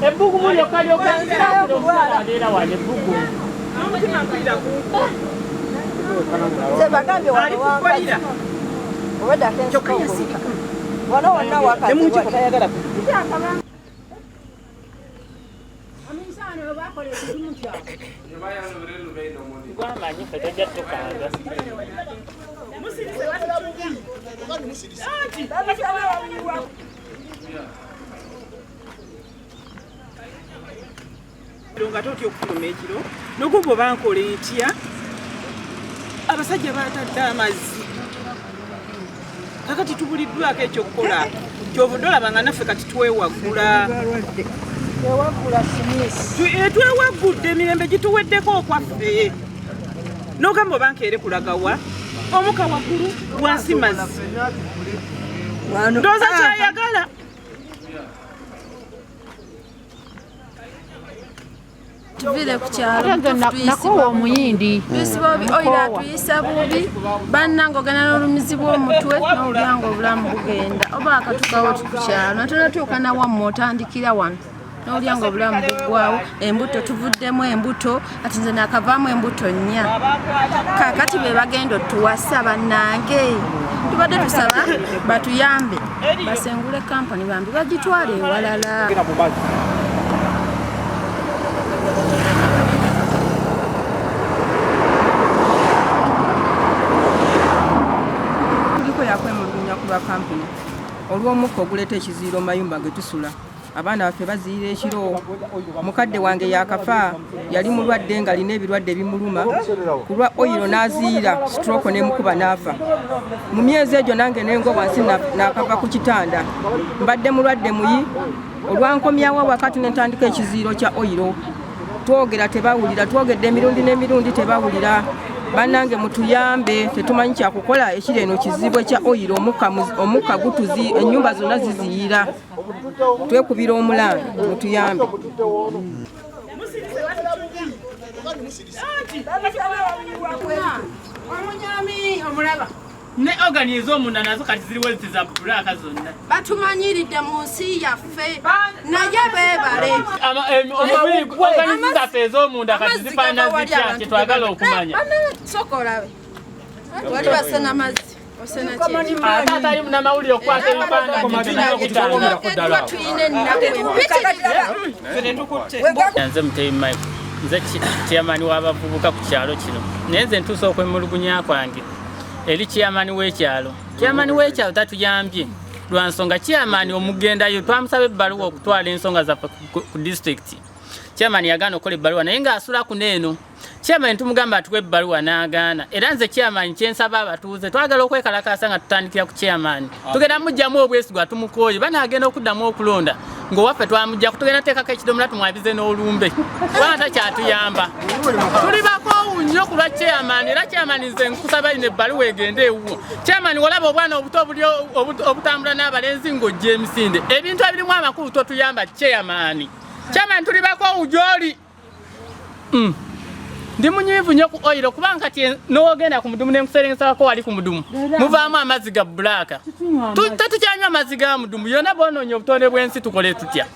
Ebugu mulyo kalyo kanzira kulokubalira wale bugu. Sebagambye wano wakalira. Obadde akenshi wano wonna wakazi tayagala nga totya okufuluma ekiro nogubwo bankola etya abasajja batadde amazzi kakati tubuliddwako ekyokukola kyovudde olaba nga naffe kati twewaggula twewaggudde emirembe gituweddeko okwaffe n'ogamba obankeere kulagawa omuka waggulu wansi mazzi ndooza kyayagala tuvire ku kyalo nakowa omuyindi tusibobi oyira tuyisa bubi bannange ogenda n'olumizi bw'omutwe n'olyango obulamu bugenda oba akatukawo ku kyalo natonatuuka nawamma otandikira wano n'olyango obulamu buggwawo embuto tuvuddemu embuto ati nze nakavaamu embuto 4 kakati be bagenda otuwasa bannange tubadde tusaba batuyambe basengule kampani bambi bagitwale ewalala. Kampuni olw'omukka oguleeta ekiziiro mu mayumba ge tusula abaana baffe baziira ekiro mukadde wange yakafa yali mulwadde nga alina ebirwadde ebimuluma kulwa oyiro n'aziira stroke n'emukuba n'afa mu myezi egyo nange nengo wansi nakava ku kitanda mbadde mulwadde muyi olwankomyawo wakati nentandika ekiziiro kya oyiro twogera tebawulira twogedde emirundi n'emirundi tebawulira bannange mutuyambe tetumanyi kyakukola ekiri eno kizibu ekya oyiro omukka gutuzi ennyumba zonna ziziira twekubira omulanga mutuyambe. Ne organize omunda nazo kati ziriwo zitiza bulaka zonna batumanyiridde mu nsi yaffe naye beebale organize zaffe ez'omunda kati zifaana zitya kyetwagala okumanya sokolabe wali basena mazzi ate atali munamawulire okukwata ebifaananze Mutebi Mike nze chairman w'abavubuka ku kyalo kino naye nze ntuusa okwemulugunya kwange eri chairman w'ekyalo tatuyambye lwa nsonga chairman omugendayo twamusaba ebbaluwa okutwala ensonga zaffe ku district chairman yagaana okola ebbaluwa naye ng'asula ku neeno chairman tumugamba atuwe ebbaluwa n'agaana era nze chairman kyensaba abatuuze twagala okwekalakaasa nga tutandikira ku chairman tugenda mujjamu obwesigwa tumukooye banaagenda okuddamu okulonda ng'owaffe twamujja kutugenda teekako ekidomola tumwabize n'olumbe kubanga takyatuyamba tuli bakoowu nnyo ku lwa chairman era chairman nze nkusaba ino ebbaluwa egende ewuwo chairman walaba obwana obuto obutambula n'abalenzi ng'ojja emisinde ebintu ebirimu amakulu totuyamba chairman tuli bakoowu gy'oli ndi munyiivu nnyo ku oyiro kubanga kati n'ogenda ku mudumu n'enkuserengesako wali ku mudumu muvaamu amazzi ga bbulaaka tetukyanywa amazzi ga mudumu yonna boonoonye obutonde bw'ensi tukole tutya